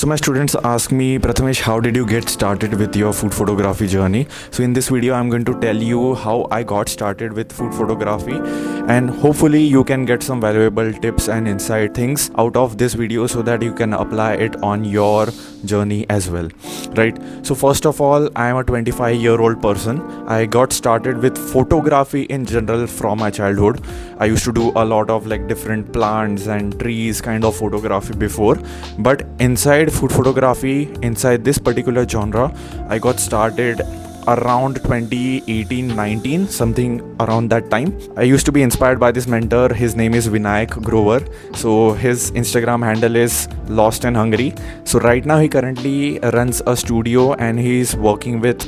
So my students ask me, Prathamesh, how did you get started with your food photography journey? So in this video, I'm going to tell you how I got started with food photography, and hopefully you can get some valuable tips and insight things out of this video so that you can apply it on your journey as well, right? So first of all, I am a 25-year-old person. I got started with photography in general from my childhood. I used to do a lot of like different plants and trees kind of photography before, but inside food photography, inside this particular genre, I got started around 2018-19, something around that time. I used to be inspired by this mentor. His name is Vinayak Grover. So his Instagram handle is Lost and Hungry. So right now he currently runs a studio and he's working with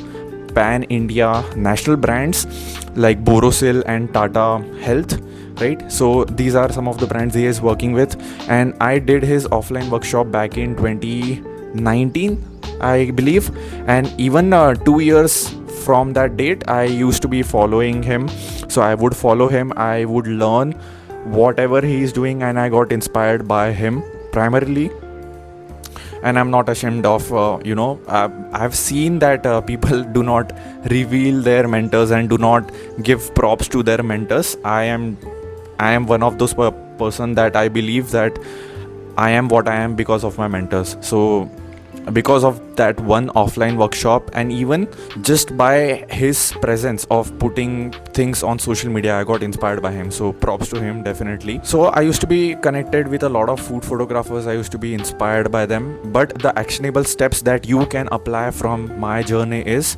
pan-India national brands like Borosil and Tata Health, right? So these are some of the brands he is working with, and I did his offline workshop back in 2019, I believe, and even 2 years from that date I used to be following him. So I would follow him, I would learn whatever he is doing, and I got inspired by him primarily. And I'm not ashamed of I've seen that people do not reveal their mentors and do not give props to their mentors. I am one of those person that I believe that I am what I am because of my mentors. So because of that one offline workshop, and even just by his presence of putting things on social media, I got inspired by him. So props to him, definitely. So I used to be connected with a lot of food photographers. I used to be inspired by them, but the actionable steps that you can apply from my journey is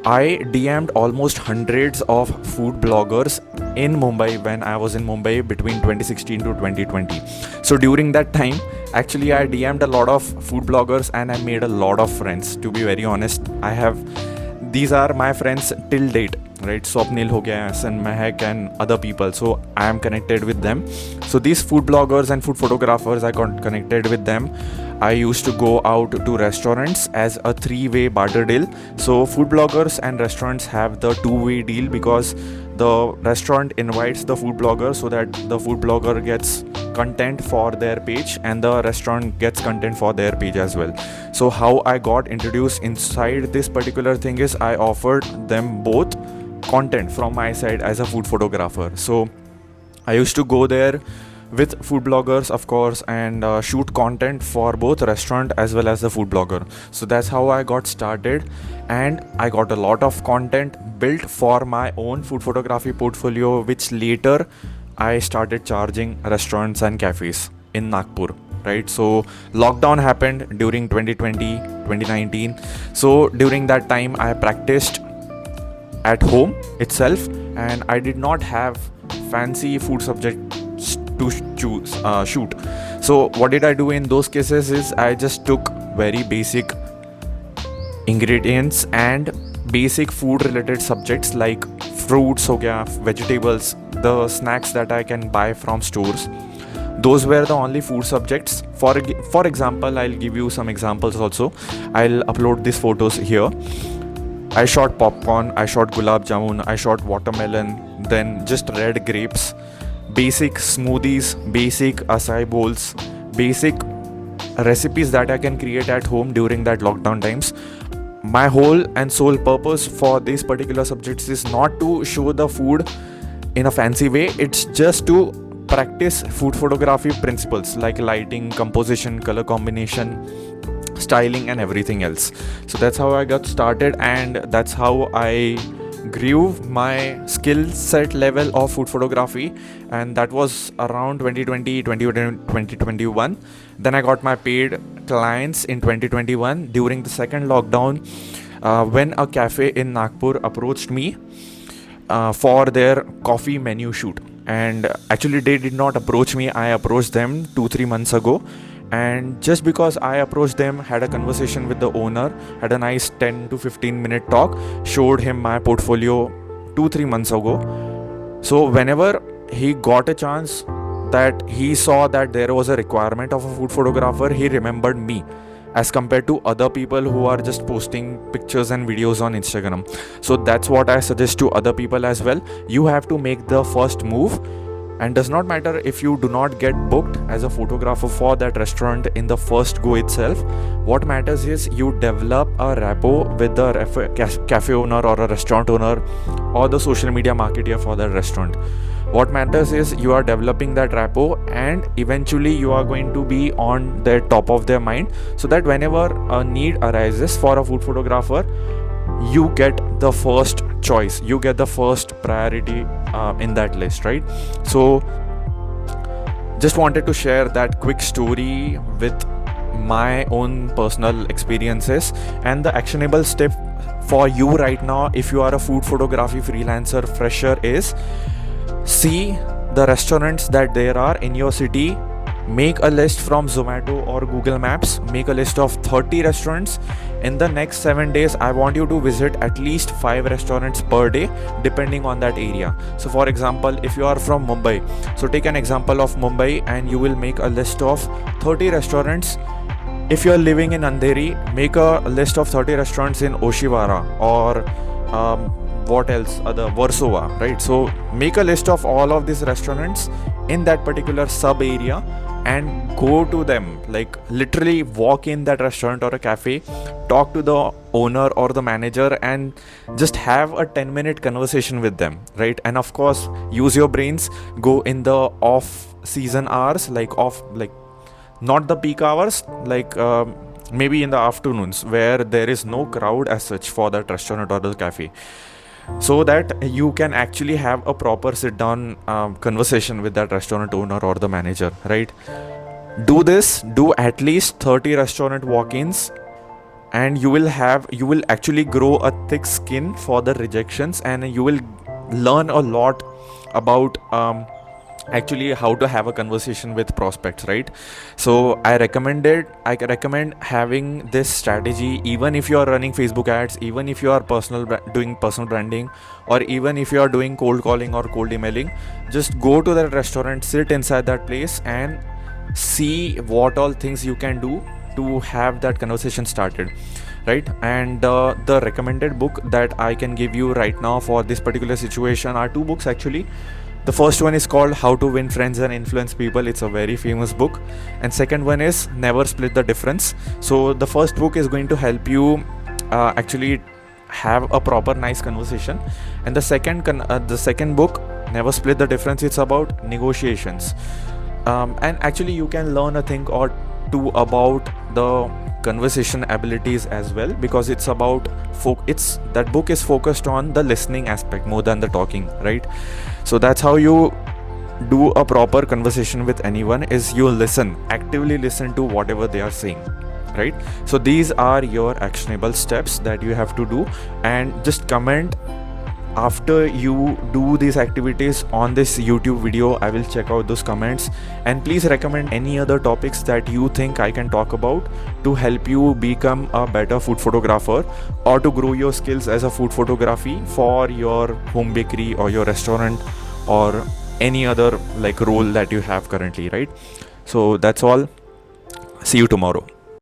I DM'd almost hundreds of food bloggers in Mumbai when I was in Mumbai between 2016 to 2020. So during that time, actually I DM'd a lot of food bloggers and I made a lot of friends. To be very honest, these are my friends till date, right? Swapnil ho gaya, San Mehak and other people. So I am connected with them. So these food bloggers and food photographers, I got connected with them. I used to go out to restaurants as a 3-way barter deal. So food bloggers and restaurants have the 2-way deal because the restaurant invites the food blogger so that the food blogger gets content for their page and the restaurant gets content for their page as well. So how I got introduced inside this particular thing is I offered them both content from my side as a food photographer. So I used to go there with food bloggers, of course, and shoot content for both restaurant as well as the food blogger. So that's how I got started, and I got a lot of content built for my own food photography portfolio, which later I started charging restaurants and cafes in Nagpur, right? So lockdown happened during 2020, 2019. So during that time I practiced at home itself, and I did not have fancy food subjects to shoot. So what did I do in those cases is I just took very basic ingredients and basic food related subjects like fruits ho gaya, vegetables, the snacks that I can buy from stores. Those were the only food subjects. For example, I'll give you some examples also. I'll upload these photos here. I shot popcorn, I shot gulab jamun, I shot watermelon, then just red grapes, basic smoothies, basic acai bowls, basic recipes that I can create at home during that lockdown times. My whole and sole purpose for these particular subjects is not to show the food in a fancy way. It's just to practice food photography principles like lighting, composition, color combination, styling and everything else. So that's how I got started, and that's how I grew my skill set level of food photography, and that was around 2021. Then I got my paid clients in 2021 during the second lockdown, when a cafe in Nagpur approached me for their coffee menu shoot. And actually they did not approach me, I approached them 2-3 months ago. And just because I approached them, had a conversation with the owner, had a nice 10 to 15 minute talk, showed him my portfolio 2-3 months ago. So whenever he got a chance that he saw that there was a requirement of a food photographer, he remembered me as compared to other people who are just posting pictures and videos on Instagram. So that's what I suggest to other people as well. You have to make the first move and does not matter if you do not get booked as a photographer for that restaurant in the first go itself. What matters is you develop a rapport with the cafe owner or a restaurant owner or the social media marketer for that restaurant. What matters is you are developing that rapport, and eventually you are going to be on the top of their mind, so that whenever a need arises for a food photographer, you get the first choice, you get the first priority in that list, right? So just wanted to share that quick story with my own personal experiences, and the actionable step for you right now if you are a food photography freelancer fresher is see the restaurants that there are in your city. Make a list from Zomato or Google Maps. Make a list of 30 restaurants. In the next 7 days, I want you to visit at least 5 restaurants per day, depending on that area. So for example, if you are from Mumbai, so take an example of Mumbai and you will make a list of 30 restaurants. If you are living in Andheri, make a list of 30 restaurants in Oshiwara or what else, other Warsaw, right? So make a list of all of these restaurants in that particular sub area and go to them, like literally walk in that restaurant or a cafe, talk to the owner or the manager and just have a 10-minute conversation with them, right? And of course use your brains, go in the off season hours, like not the peak hours, like maybe in the afternoons where there is no crowd as such for that restaurant or the cafe, so that you can actually have a proper sit down conversation with that restaurant owner or the manager, right? Do this, do at least 30 restaurant walk-ins, and you will actually grow a thick skin for the rejections, and you will learn a lot about actually how to have a conversation with prospects, right? So I recommend having this strategy even if you are running Facebook ads, even if you are doing personal branding, or even if you are doing cold calling or cold emailing. Just go to that restaurant, sit inside that place and see what all things you can do to have that conversation started, right? And the recommended book that I can give you right now for this particular situation are 2 books actually. The first one is called How to Win Friends and Influence People. It's a very famous book. And second one is Never Split the Difference. So the first book is going to help you actually have a proper nice conversation, and the second book, Never Split the Difference, it's about negotiations. And actually you can learn a thing or two about the conversation abilities as well, because it's about that book is focused on the listening aspect more than the talking, right? So that's how you do a proper conversation with anyone, is you actively listen to whatever they are saying, right? So these are your actionable steps that you have to do, and just comment after you do these activities on this YouTube video. I will check out those comments, and please recommend any other topics that you think I can talk about to help you become a better food photographer, or to grow your skills as a food photography for your home bakery or your restaurant or any other like role that you have currently, right? So that's all. See you tomorrow.